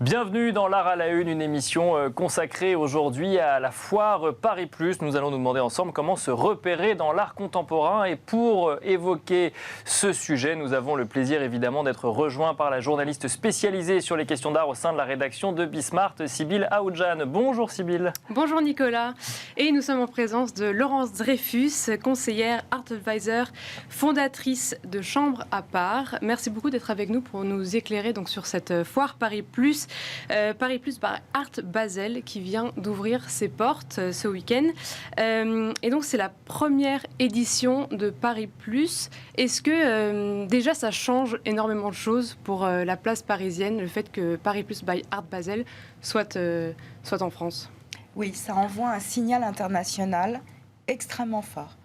Bienvenue dans l'Art à la Une, une émission consacrée aujourd'hui à la foire Paris Plus. Nous allons nous demander ensemble comment se repérer dans l'art contemporain. Et pour évoquer ce sujet, nous avons le plaisir évidemment d'être rejoints par la journaliste spécialisée sur les questions d'art au sein de la rédaction de Bismart, Sybille Aoudjan. Bonjour Sybille. Bonjour Nicolas. Et nous sommes en présence de Laurence Dreyfus, conseillère Art Advisor, fondatrice de Chambre à part. Merci beaucoup d'être avec nous pour nous éclairer donc sur cette foire Paris Plus. Paris Plus par Art Basel qui vient d'ouvrir ses portes ce week-end. Et donc c'est la première édition de Paris Plus. Est-ce que déjà ça change énormément de choses pour la place parisienne, le fait que Paris Plus by Art Basel soit en France? Oui, ça envoie un signal international extrêmement fort.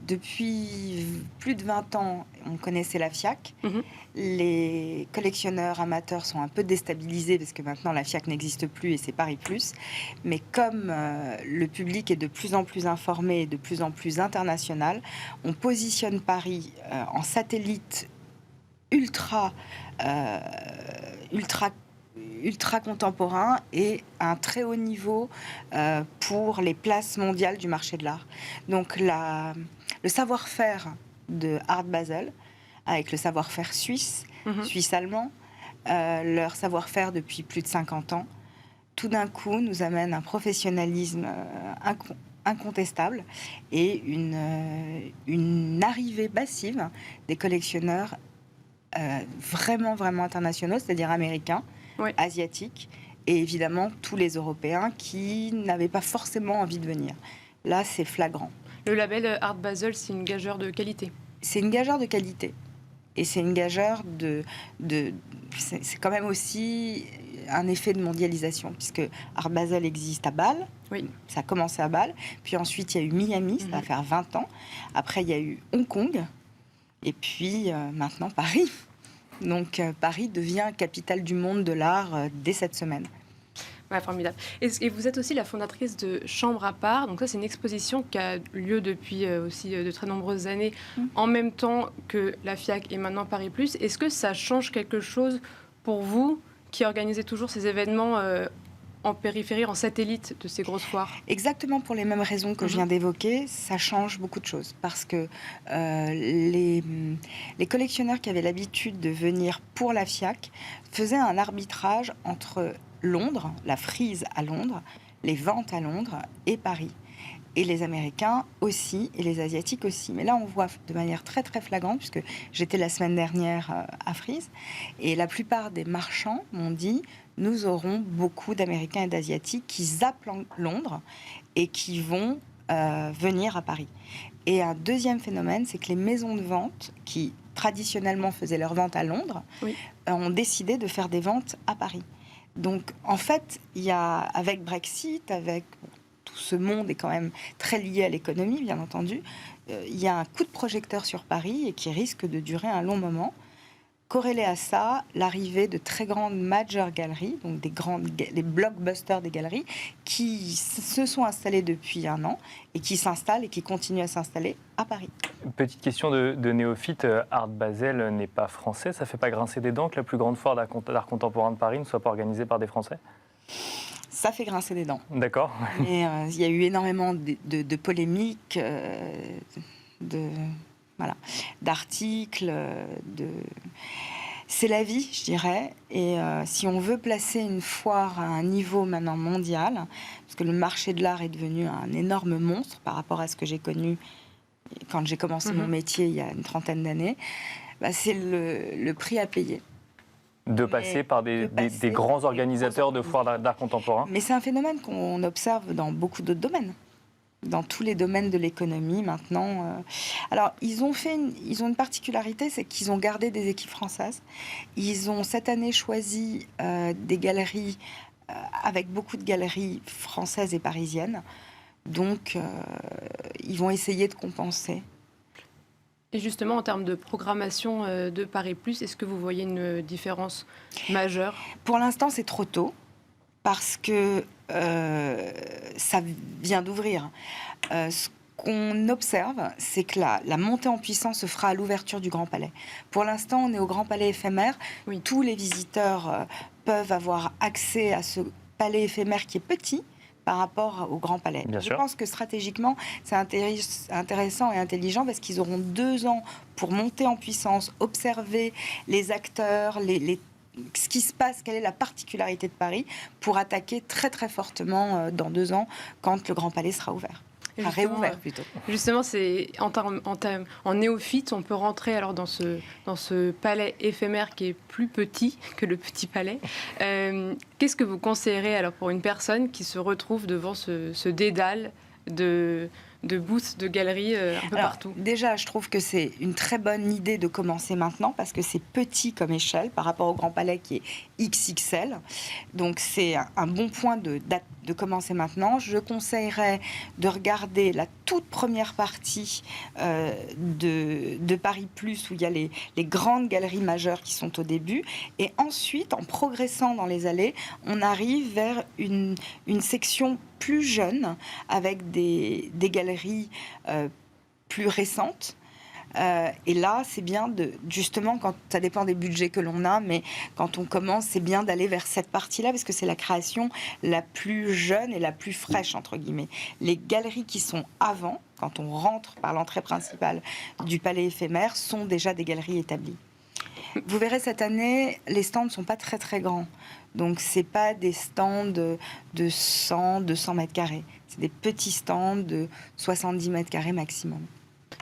Depuis plus de 20 ans, on connaissait la FIAC. Les collectionneurs amateurs sont un peu déstabilisés parce que maintenant la FIAC n'existe plus et c'est Paris Plus. Mais comme le public est de plus en plus informé et de plus en plus international, on positionne Paris en satellite ultra contemporain et à un très haut niveau pour les places mondiales du marché de l'art. Donc le savoir-faire de Art Basel, avec le savoir-faire suisse-allemand, leur savoir-faire depuis plus de 50 ans, tout d'un coup nous amène un professionnalisme incontestable et une arrivée massive des collectionneurs vraiment internationaux, c'est-à-dire américains, oui, asiatiques et évidemment tous les Européens qui n'avaient pas forcément envie de venir. Là, c'est flagrant. Le label Art Basel, c'est une gageure de qualité. C'est une gageure de qualité. Et c'est une gageure c'est quand même aussi un effet de mondialisation, puisque Art Basel existe à Bâle. Oui. Ça a commencé à Bâle. Puis ensuite, il y a eu Miami, ça va faire 20 ans. Après, il y a eu Hong Kong. Et puis, maintenant, Paris. Donc Paris devient capitale du monde de l'art dès cette semaine. Ouais, formidable. Et vous êtes aussi la fondatrice de Chambre à part. Donc ça, c'est une exposition qui a lieu depuis aussi de très nombreuses années, en même temps que la FIAC et maintenant Paris Plus. Est-ce que ça change quelque chose pour vous qui organisez toujours ces événements en périphérie, en satellite de ces grosses foires? Exactement pour les mêmes raisons que je viens d'évoquer, ça change beaucoup de choses. Parce que les collectionneurs qui avaient l'habitude de venir pour la FIAC faisaient un arbitrage entre Londres, la frise à Londres, les ventes à Londres et Paris. Et les Américains aussi, et les Asiatiques aussi. Mais là, on voit de manière très flagrante, puisque j'étais la semaine dernière à Frise, et la plupart des marchands m'ont dit « Nous aurons beaucoup d'Américains et d'Asiatiques qui zappent Londres et qui vont venir à Paris. » Et un deuxième phénomène, c'est que les maisons de vente, qui traditionnellement faisaient leurs ventes à Londres, ont décidé de faire des ventes à Paris. Donc, en fait, il y a, avec Brexit, avec... tout ce monde est quand même très lié à l'économie, bien entendu. Il y a un coup de projecteur sur Paris et qui risque de durer un long moment. Corrélé à ça, l'arrivée de très grandes major galeries, donc des blockbusters des galeries, qui se sont installées depuis un an et qui s'installent et qui continuent à s'installer à Paris. Petite question de néophyte, Art Basel n'est pas français, ça ne fait pas grincer des dents que la plus grande foire d'art contemporain de Paris ne soit pas organisée par des Français? Ça fait grincer des dents. D'accord. Et il y a eu énormément de polémiques, d'articles. C'est la vie, je dirais. Et si on veut placer une foire à un niveau maintenant mondial, parce que le marché de l'art est devenu un énorme monstre par rapport à ce que j'ai connu quand j'ai commencé mon métier il y a une trentaine d'années, c'est le prix à payer. De passer par des grands organisateurs de foires d'art contemporain. Mais c'est un phénomène qu'on observe dans beaucoup d'autres domaines. Dans tous les domaines de l'économie maintenant. Alors, ils ont une particularité, c'est qu'ils ont gardé des équipes françaises. Ils ont cette année choisi des galeries, avec beaucoup de galeries françaises et parisiennes. Donc, ils vont essayer de compenser. Et justement, en termes de programmation de Paris Plus, est-ce que vous voyez une différence majeure? Pour l'instant, c'est trop tôt, parce que ça vient d'ouvrir. Ce qu'on observe, c'est que la montée en puissance se fera à l'ouverture du Grand Palais. Pour l'instant, on est au Grand Palais éphémère. Oui. Tous les visiteurs peuvent avoir accès à ce palais éphémère qui est petit par rapport au Grand Palais. Bien Je sûr. pense que stratégiquement, c'est intéressant et intelligent parce qu'ils auront 2 ans pour monter en puissance, observer les acteurs, ce qui se passe, quelle est la particularité de Paris, pour attaquer très très fortement dans 2 ans quand le Grand Palais sera ouvert. Enfin, réouvert plutôt. Justement, c'est en néophyte, on peut rentrer alors dans ce palais éphémère qui est plus petit que le petit palais. Qu'est-ce que vous conseillerez alors pour une personne qui se retrouve devant ce dédale de booths, de galeries un peu partout? Déjà, je trouve que c'est une très bonne idée de commencer maintenant parce que c'est petit comme échelle par rapport au Grand Palais qui est XXL. Donc, c'est un bon point de commencer maintenant. Je conseillerais de regarder la toute première partie de Paris Plus où il y a les grandes galeries majeures qui sont au début. Et ensuite, en progressant dans les allées, on arrive vers une section plus jeune avec des galeries plus récentes. Et là, c'est bien justement, quand ça dépend des budgets que l'on a, mais quand on commence, c'est bien d'aller vers cette partie-là parce que c'est la création la plus jeune et la plus fraîche, entre guillemets. Les galeries qui sont avant, quand on rentre par l'entrée principale du palais éphémère, sont déjà des galeries établies. Vous verrez, cette année, les stands ne sont pas très très grands. Donc, ce n'est pas des stands de 100, 200 mètres carrés. C'est des petits stands de 70 mètres carrés maximum.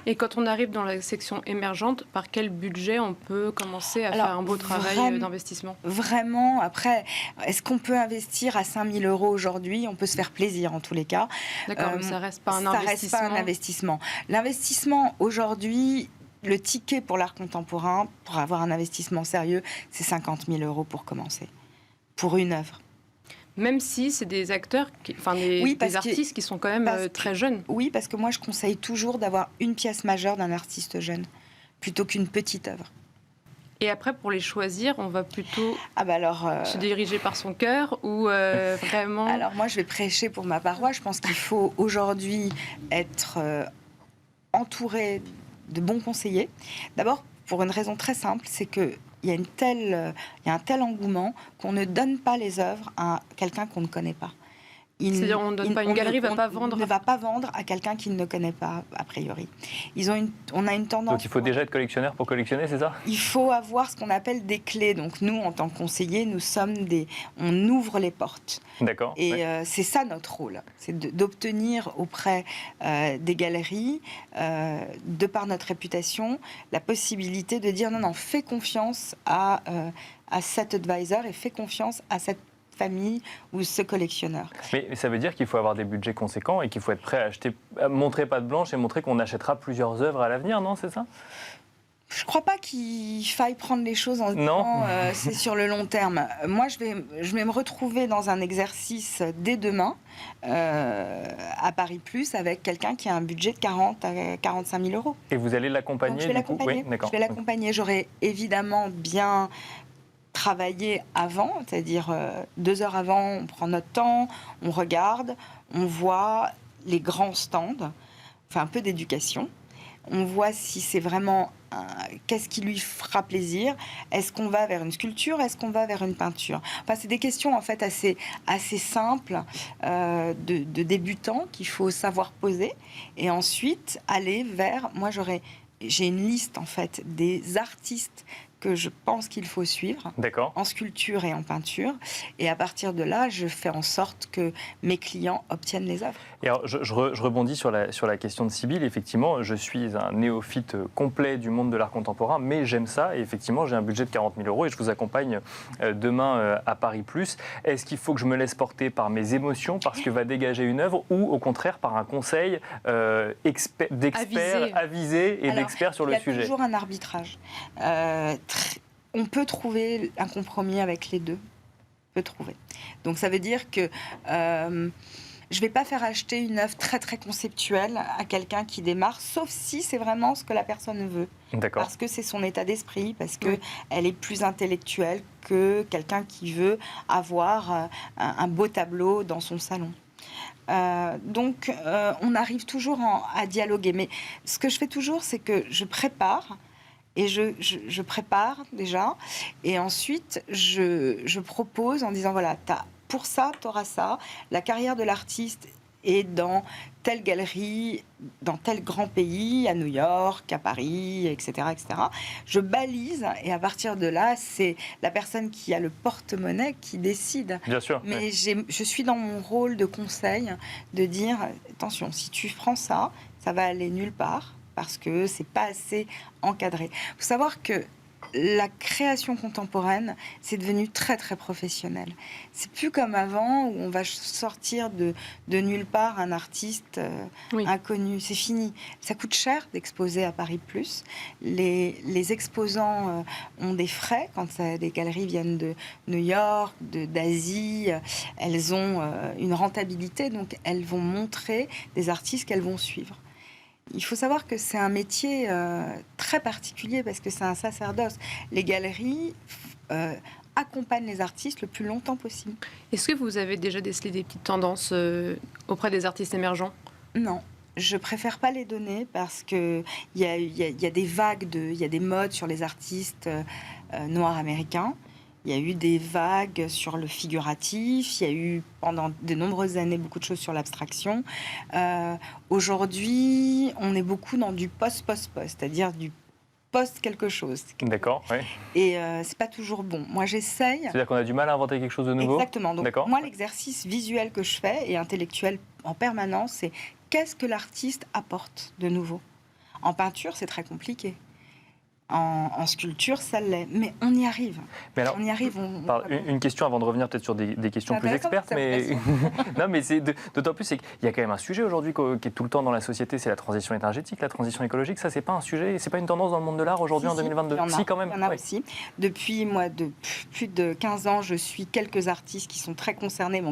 Et quand on arrive dans la section émergente, par quel budget on peut commencer à faire un beau travail d'investissement? Vraiment, après, est-ce qu'on peut investir à 5 000 € aujourd'hui? On peut se faire plaisir en tous les cas. D'accord, mais ça ne reste pas un investissement. investissement. Ça reste pas un investissement. L'investissement aujourd'hui, le ticket pour l'art contemporain, pour avoir un investissement sérieux, c'est 50 000 € pour commencer, pour une œuvre. Même si c'est des acteurs, des artistes qui sont quand même très jeunes. Oui, parce que moi, je conseille toujours d'avoir une pièce majeure d'un artiste jeune, plutôt qu'une petite œuvre. Et après, pour les choisir, on va plutôt se diriger par son cœur ou vraiment... Alors moi, je vais prêcher pour ma paroisse. Je pense qu'il faut aujourd'hui être entouré de bons conseillers. D'abord, pour une raison très simple, c'est que il y a un tel engouement qu'on ne donne pas les œuvres à quelqu'un qu'on ne connaît pas. C'est-à-dire on ne donne pas, une galerie ne va pas vendre à quelqu'un qu'il ne connaît pas, a priori. On a une tendance... Donc il faut déjà être collectionneur pour collectionner, c'est ça? Il faut avoir ce qu'on appelle des clés. Donc nous, en tant que conseillers, on ouvre les portes. D'accord. Et c'est ça notre rôle, c'est d'obtenir auprès des galeries, de par notre réputation, la possibilité de dire non, fais confiance à cet advisor et fais confiance à cette famille ou ce collectionneur. Mais ça veut dire qu'il faut avoir des budgets conséquents et qu'il faut être prêt à acheter, à montrer patte blanche et montrer qu'on achètera plusieurs œuvres à l'avenir, non? C'est ça? Je ne crois pas qu'il faille prendre les choses en disant c'est sur le long terme. Moi, je vais me retrouver dans un exercice dès demain à Paris Plus avec quelqu'un qui a un budget de 40 à 45 000 €. Et vous allez l'accompagner? Je vais l'accompagner. Je vais l'accompagner. J'aurai évidemment bien travailler avant, c'est-à-dire 2 heures avant, on prend notre temps, on regarde, on voit les grands stands, on fait un peu d'éducation, on voit si c'est vraiment qu'est-ce qui lui fera plaisir, est-ce qu'on va vers une sculpture, est-ce qu'on va vers une peinture. Enfin, c'est des questions en fait assez simples de débutants qu'il faut savoir poser et ensuite aller vers, j'ai une liste en fait des artistes que je pense qu'il faut suivre en sculpture et en peinture. Et à partir de là, je fais en sorte que mes clients obtiennent les œuvres. Et alors, je rebondis sur la question de Sybille. Effectivement, je suis un néophyte complet du monde de l'art contemporain, mais j'aime ça. Et effectivement, j'ai un budget de 40 000 € et je vous accompagne demain à Paris Plus. Est-ce qu'il faut que je me laisse porter par mes émotions, parce que va dégager une œuvre, ou au contraire par un conseil d'experts avisés et d'experts sur le sujet? Il y a toujours un arbitrage. On peut trouver un compromis avec les deux. Donc ça veut dire que je ne vais pas faire acheter une œuvre très très conceptuelle à quelqu'un qui démarre, sauf si c'est vraiment ce que la personne veut. Parce que c'est son état d'esprit, parce qu'elle est plus intellectuelle que quelqu'un qui veut avoir un beau tableau dans son salon. Donc, on arrive toujours à dialoguer. Mais ce que je fais toujours, c'est que je prépare. Et je prépare déjà. Et ensuite, je propose en disant, voilà, pour ça, tu auras ça. La carrière de l'artiste est dans telle galerie, dans tel grand pays, à New York, à Paris, etc., etc. Je balise, et à partir de là, c'est la personne qui a le porte-monnaie qui décide. Bien sûr. Mais je suis dans mon rôle de conseil, de dire, attention, si tu prends ça, ça va aller nulle part, parce que c'est pas assez encadré. Il faut savoir que la création contemporaine, c'est devenu très très professionnel. C'est plus comme avant où on va sortir de nulle part un artiste inconnu. C'est fini. Ça coûte cher d'exposer à Paris Plus. Les exposants ont des frais quand les galeries viennent de New York, d'Asie. Elles ont une rentabilité, donc elles vont montrer des artistes qu'elles vont suivre. Il faut savoir que c'est un métier très particulier parce que c'est un sacerdoce. Les galeries accompagnent les artistes le plus longtemps possible. Est-ce que vous avez déjà décelé des petites tendances auprès des artistes émergents ? Non. Je préfère pas les donner parce qu'il y a des vagues, il y a des modes sur les artistes noirs américains. Il y a eu des vagues sur le figuratif, il y a eu pendant de nombreuses années beaucoup de choses sur l'abstraction. Aujourd'hui, on est beaucoup dans du post-post-post, c'est-à-dire du post quelque chose. D'accord, oui. Et c'est pas toujours bon. Moi, j'essaye... C'est-à-dire qu'on a du mal à inventer quelque chose de nouveau ? Exactement. Donc, moi, l'exercice visuel que je fais et intellectuel en permanence, c'est qu'est-ce que l'artiste apporte de nouveau ? En peinture, c'est très compliqué. En sculpture, ça l'est. Mais on y arrive. Mais alors, on y arrive. Une question avant de revenir peut-être sur des questions plus expertes. Mais... non, mais c'est d'autant plus c'est qu'il y a quand même un sujet aujourd'hui qui est tout le temps dans la société, c'est la transition énergétique, la transition écologique. Ça, c'est pas un sujet, c'est pas une tendance dans le monde de l'art aujourd'hui en 2022. Si, quand même. Il y en a aussi. Depuis plus de 15 ans, je suis quelques artistes qui sont très concernés,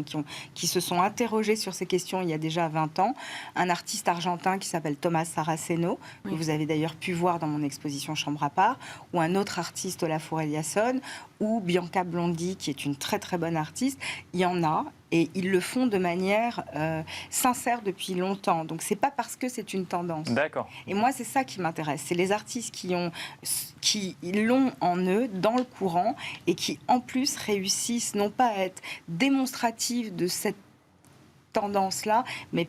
qui se sont interrogés sur ces questions il y a déjà 20 ans. Un artiste argentin qui s'appelle Thomas Saraceno, que vous avez d'ailleurs pu voir dans mon exposition Chambre à part, ou un autre artiste, Olafur Eliasson, ou Bianca Blondi, qui est une très très bonne artiste. Il y en a, et ils le font de manière sincère depuis longtemps. Donc c'est pas parce que c'est une tendance. D'accord. Et moi, c'est ça qui m'intéresse. C'est les artistes qui l'ont en eux, dans le courant, et qui en plus réussissent non pas à être démonstratifs de cette tendance-là, mais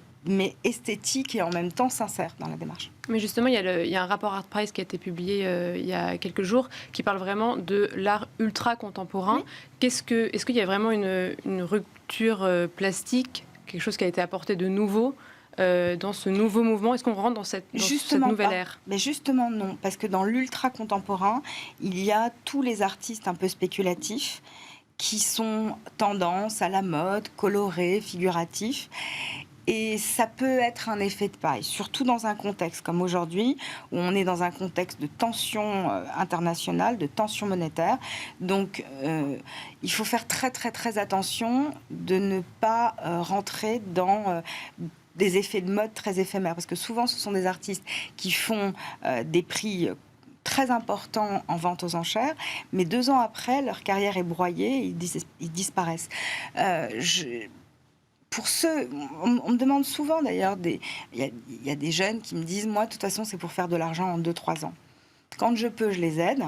esthétique et en même temps sincère dans la démarche. Mais justement, il y a un rapport ArtPrice qui a été publié il y a quelques jours qui parle vraiment de l'art ultra contemporain. Oui. Est-ce qu'il y a vraiment une rupture plastique, quelque chose qui a été apporté de nouveau dans ce nouveau mouvement ? Est-ce qu'on rentre dans cette nouvelle ère ? Mais justement non, parce que dans l'ultra contemporain, il y a tous les artistes un peu spéculatifs qui sont tendance à la mode, colorés, figuratifs. Et ça peut être un effet de paille, surtout dans un contexte comme aujourd'hui, où on est dans un contexte de tension internationale, de tension monétaire. Donc, il faut faire très, très, très attention de ne pas rentrer dans des effets de mode très éphémères. Parce que souvent, ce sont des artistes qui font des prix très importants en vente aux enchères, mais 2 ans après, leur carrière est broyée et ils disparaissent. Pour ceux, on me demande souvent d'ailleurs, il y a des jeunes qui me disent, moi de toute façon c'est pour faire de l'argent en 2-3 ans. Quand je peux, je les aide,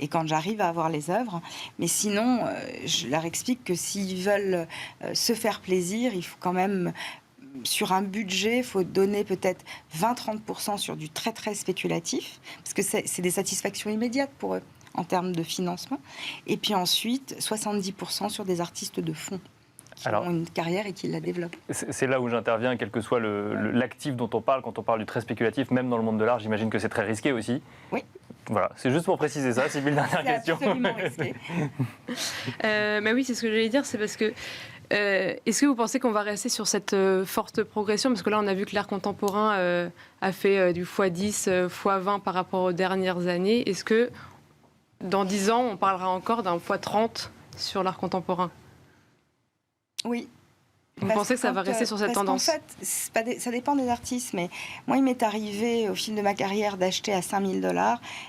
et quand j'arrive à avoir les œuvres, mais sinon, je leur explique que s'ils veulent se faire plaisir, il faut quand même, sur un budget, il faut donner peut-être 20-30% sur du très très spéculatif, parce que c'est des satisfactions immédiates pour eux en termes de financement, et puis ensuite 70% sur des artistes de fond qui ont une carrière et qui la développent. C'est là où j'interviens, quel que soit l'actif dont on parle, quand on parle du très spéculatif, même dans le monde de l'art, j'imagine que c'est très risqué aussi. Oui. Voilà, c'est juste pour préciser ça, Sybille, dernière question. C'est absolument risqué. Mais oui, c'est ce que j'allais dire, c'est parce que est-ce que vous pensez qu'on va rester sur cette forte progression ? Parce que là, on a vu que l'art contemporain a fait du x10, x20 par rapport aux dernières années. Est-ce que dans 10 ans, on parlera encore d'un x30 sur l'art contemporain ? Oui. Vous pensez que ça va rester sur cette tendance ? En fait, ça dépend des artistes, mais moi, il m'est arrivé au fil de ma carrière d'acheter à $5 000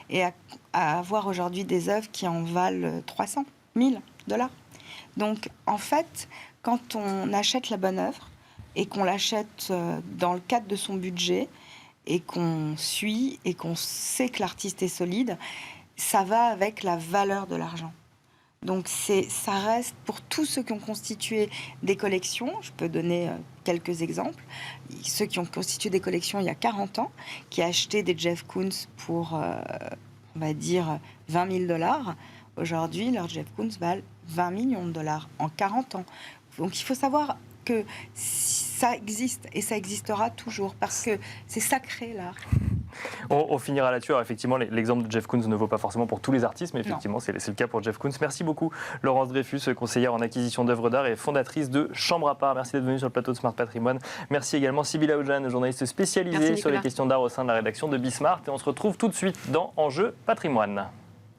et à avoir aujourd'hui des œuvres qui en valent 300 000 $. Donc, en fait, quand on achète la bonne œuvre et qu'on l'achète dans le cadre de son budget et qu'on suit et qu'on sait que l'artiste est solide, ça va avec la valeur de l'argent. Donc ça reste pour tous ceux qui ont constitué des collections, je peux donner quelques exemples, ceux qui ont constitué des collections il y a 40 ans, qui achetaient des Jeff Koons pour, on va dire, 20 000 $, aujourd'hui leurs Jeff Koons valent 20 millions de dollars en 40 ans. Donc il faut savoir que ça existe et ça existera toujours parce que c'est sacré l'art. On finira là-dessus. Alors, effectivement, l'exemple de Jeff Koons ne vaut pas forcément pour tous les artistes, mais effectivement, c'est le cas pour Jeff Koons. Merci beaucoup, Laurence Dreyfus, conseillère en acquisition d'œuvres d'art et fondatrice de Chambre à part. Merci d'être venue sur le plateau de Smart Patrimoine. Merci également Sybille Aoudjan, journaliste spécialisée sur les questions d'art au sein de la rédaction de Bismart. Et on se retrouve tout de suite dans Enjeu Patrimoine.